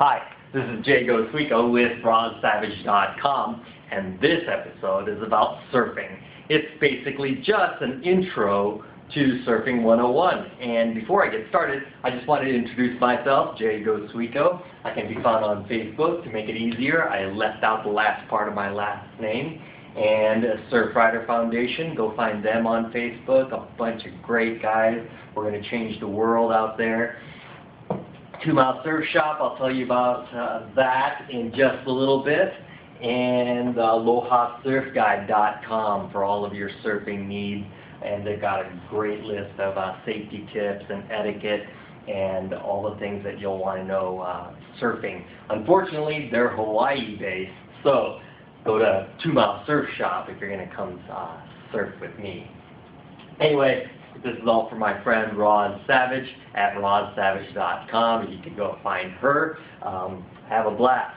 Hi, this is Gosuico with RodSavage.com, and this episode is about surfing. It's basically just an intro to Surfing 101. And before I get started, I just wanted to introduce myself, Gosuico. I can be found on Facebook. To make it easier, I left out the last part of my last name. And Surfrider Foundation, go find them on Facebook. A bunch of great guys. We're going to change the world out there. 2 Mile Surf Shop, I'll tell you about that in just a little bit. And AlohaSurfGuide.com for all of your surfing needs. And they've got a great list of safety tips and etiquette and all the things that you'll want to know surfing. Unfortunately, they're Hawaii based, so go to 2 Mile Surf Shop if you're going to come surf with me. Anyway, this is all for my friend Rod Savage at RodSavage.com. You can go find her. Have a blast.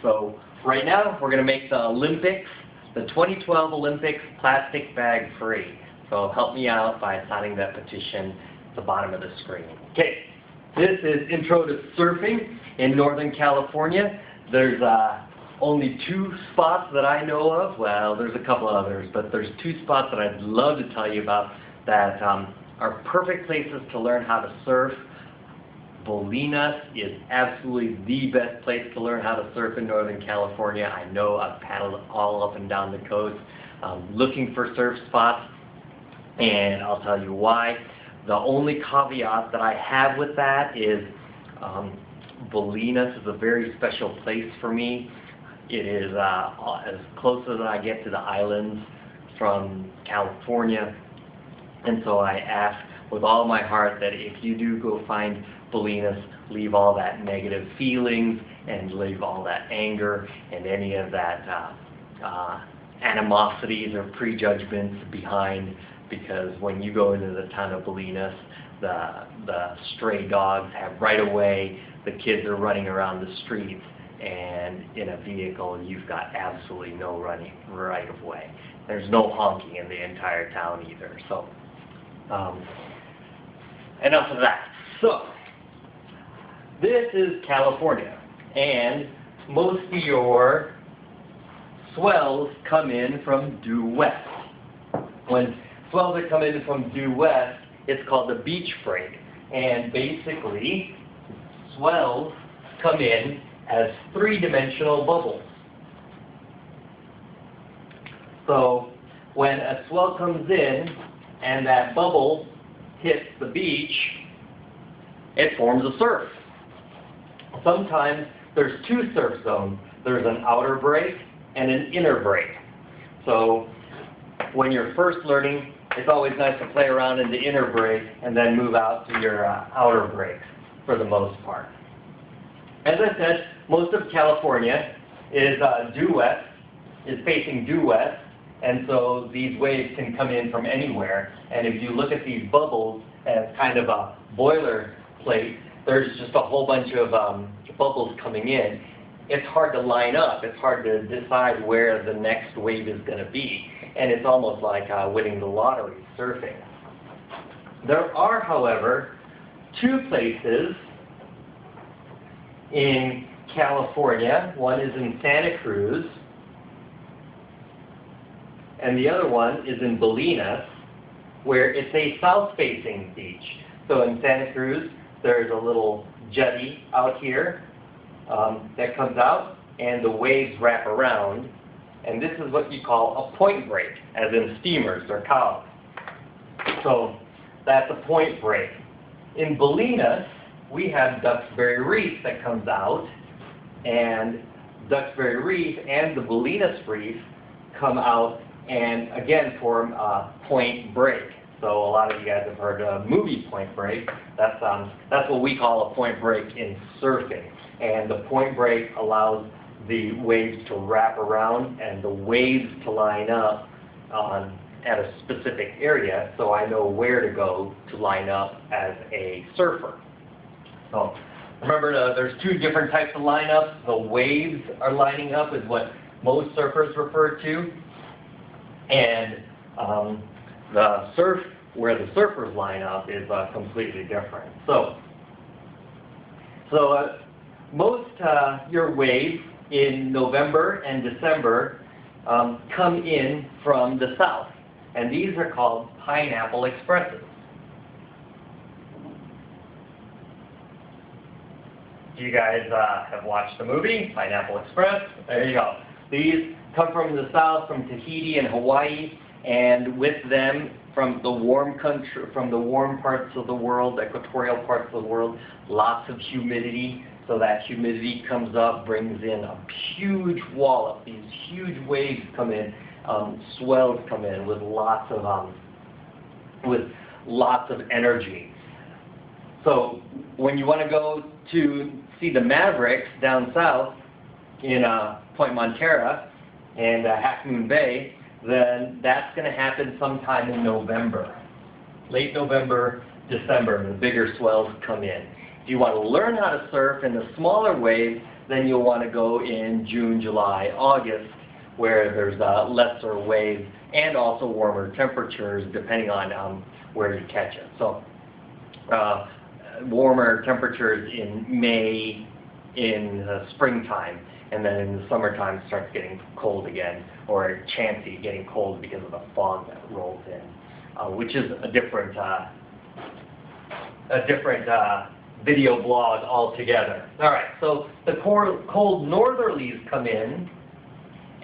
So right now we're going to make the Olympics, the 2012 Olympics, plastic bag free. So help me out by signing that petition at the bottom of the screen. Okay, this is Intro to Surfing in Northern California. There's only 2 spots that I know of. Well, there's a couple others, but there's 2 spots that I'd love to tell you about that are perfect places to learn how to surf. Bolinas is absolutely the best place to learn how to surf in Northern California. I know I've paddled all up and down the coast looking for surf spots, and I'll tell you why. The only caveat that I have with that is Bolinas is a very special place for me. It is as close as I get to the islands from California. And so I ask with all my heart that if you do go find Bolinas, leave all that negative feelings and leave all that anger and any of that animosities or prejudgments behind, because when you go into the town of Bolinas, the stray dogs have right of way, the kids are running around the streets, and in a vehicle you've got absolutely no running right of way. There's no honking in the entire town either. So enough of that. So this is California, and most of your swells come in from due west. When swells are coming in from due west, it's called the beach break, and basically swells come in as 3-dimensional bubbles. So when a swell comes in and that bubble hits the beach, it forms a surf. Sometimes there's 2 surf zones. There's an outer break and an inner break. So when you're first learning, it's always nice to play around in the inner break and then move out to your outer breaks for the most part. As I said, most of California is due west, is facing due west, and so these waves can come in from anywhere. And if you look at these bubbles as kind of a boiler plate, there's just a whole bunch of bubbles coming in. It's hard to line up. It's hard to decide where the next wave is going to be. And it's almost like winning the lottery surfing. There are, however, 2 places in California. One is in Santa Cruz, and the other one is in Bolinas, where it's a south-facing beach. So in Santa Cruz, there's a little jetty out here that comes out, and the waves wrap around, and this is what you call a point break, as in steamers or cows. So that's a point break. In Bolinas, we have Duxbury Reef that comes out, and Duxbury Reef and the Bolinas Reef come out and again form a point break. So a lot of you guys have heard of movie Point Break. That's what we call a point break in surfing. And the point break allows the waves to wrap around and the waves to line up at a specific area, so I know where to go to line up as a surfer. So remember, there's 2 different types of lineups. The waves are lining up is what most surfers refer to, and the surf, where the surfers line up, is completely different. So most your waves in November and December come in from the south, and these are called pineapple expresses. You guys have watched the movie, Pineapple Express. There you go. These come from the south, from Tahiti and Hawaii, and with them from the warm parts of the world, equatorial parts of the world, lots of humidity. So that humidity comes up, brings in a huge wallop. These huge waves come in, swells come in with lots of energy. So when you want to go to see the Mavericks down south in Point Montera and Half Moon Bay, then that's going to happen sometime in November. Late November, December, the bigger swells come in. If you want to learn how to surf in the smaller waves, then you'll want to go in June, July, August, where there's lesser waves and also warmer temperatures depending on where you catch it. So warmer temperatures in May, in springtime, and then in the summertime it starts getting cold again, or chancy getting cold because of the fog that rolls in, which is a different video blog altogether. All right, so the cold northerlies come in,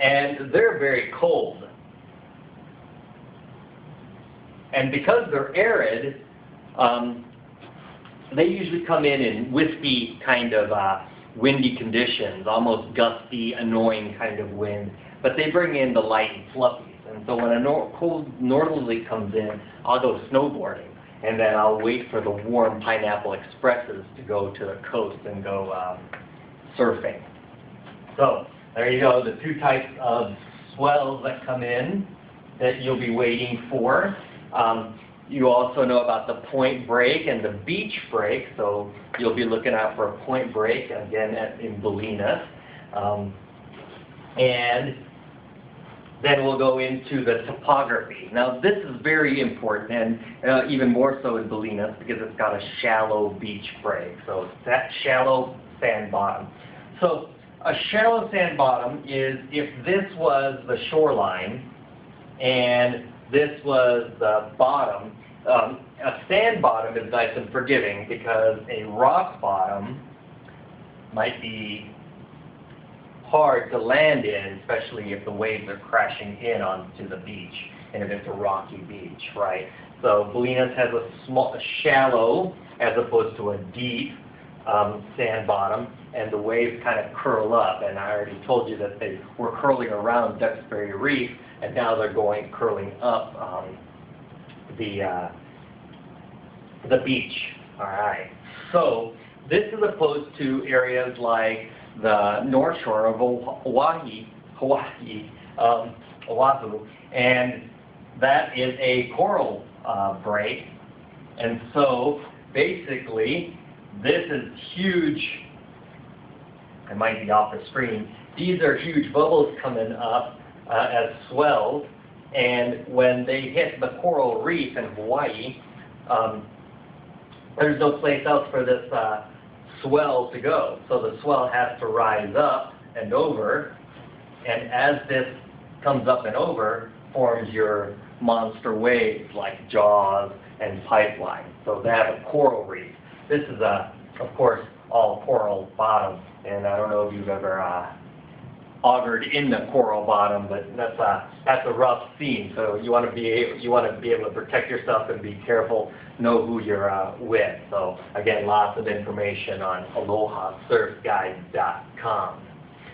and they're very cold. And because they're arid, they usually come in wispy kind of windy conditions, almost gusty, annoying kind of wind. But they bring in the light and fluffies. And so when a cold northerly comes in, I'll go snowboarding. And then I'll wait for the warm pineapple expresses to go to the coast and go surfing. So there you go, the two types of swells that come in that you'll be waiting for. You also know about the point break and the beach break, so you'll be looking out for a point break, again in bolinas. And then we'll go into the topography. Now this is very important, and even more so in bolinas because it's got a shallow beach break, so it's that shallow sand bottom. So a shallow sand bottom is if this was the shoreline and this was the bottom. A sand bottom is nice and forgiving because a rock bottom might be hard to land in, especially if the waves are crashing in onto the beach and if it's a rocky beach, right? So bolinas has a shallow as opposed to a deep sand bottom, and the waves kind of curl up. And I already told you that they were curling around Duxbury Reef, and now they're curling up the beach. All right. So this is opposed to areas like the North Shore of Oahu, and that is a coral break. And so basically, this is huge. I might be off the screen. These are huge bubbles coming up as swells, and when they hit the coral reef in Hawaii, there's no place else for this swell to go. So the swell has to rise up and over, and as this comes up and over, forms your monster waves like Jaws and Pipeline. So they have a coral reef. This is, of course, all coral bottom, and I don't know if you've ever augured in the coral bottom, but that's a rough scene. So you want to be able to protect yourself and be careful. Know who you're with. So again, lots of information on AlohaSurfGuide.com.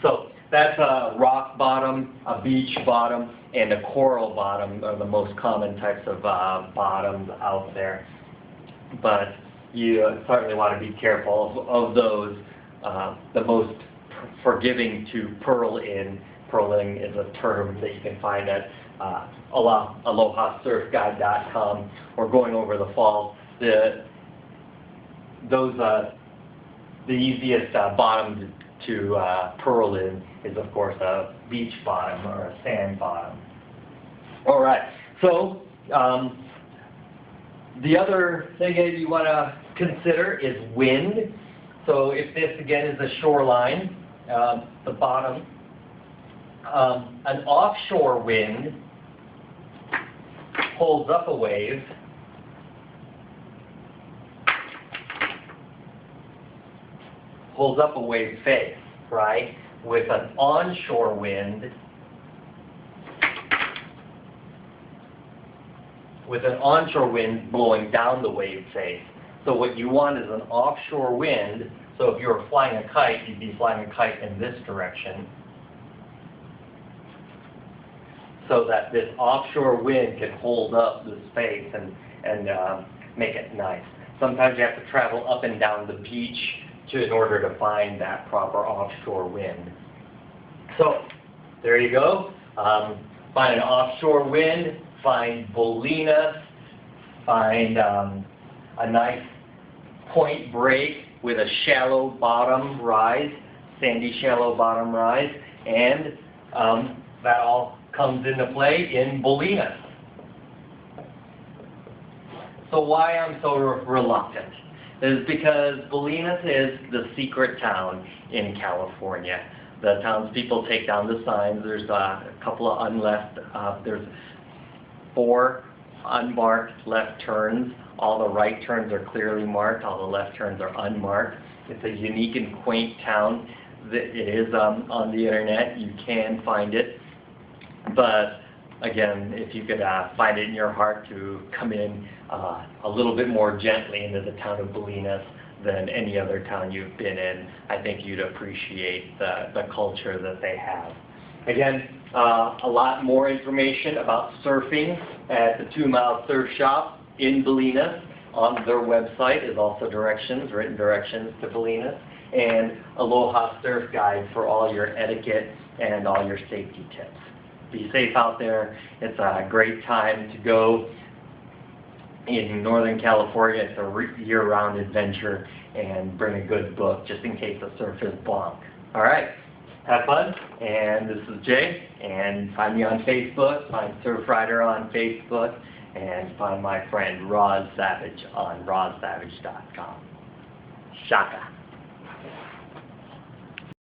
So that's a rock bottom, a beach bottom, and a coral bottom are the most common types of bottoms out there. But you certainly want to be careful of those. The most forgiving to pearl in. Pearling is a term that you can find at AlohaSurfGuide.com or going over the falls. The easiest bottom to pearl in is, of course, a beach bottom or a sand bottom. All right. So the other thing that you want to consider is wind. So if this again is the shoreline, the bottom, an offshore wind holds up a wave face, right? With an onshore wind, blowing down the wave face. So what you want is an offshore wind. So if you were flying a kite, you'd be flying a kite in this direction, so that this offshore wind can hold up the space and make it nice. Sometimes you have to travel up and down the beach in order to find that proper offshore wind. So there you go. Find an offshore wind, find bolinas, find a nice point break with a shallow bottom rise, sandy shallow bottom rise, and that all comes into play in bolinas. So why I'm so reluctant is because Bolinas is the secret town in California. The townspeople take down the signs. There's a couple of there's 4 unmarked left turns. All the right turns are clearly marked. All the left turns are unmarked. It's a unique and quaint town. It is on the internet. You can find it. But again, if you could find it in your heart to come in a little bit more gently into the town of Bolinas than any other town you've been in, I think you'd appreciate the culture that they have. Again, a lot more information about surfing at the 2 Mile Surf Shop in Bolinas. On their website is also written directions to Bolinas, and Aloha Surf Guide for all your etiquette and all your safety tips. Be safe out there. It's a great time to go in Northern California. It's a year-round adventure, and bring a good book just in case the surf is bonk. All right, have fun. And this is Jay, and find me on Facebook, find Surfrider on Facebook, and find my friend Roz Savage on rozsavage.com. Shaka.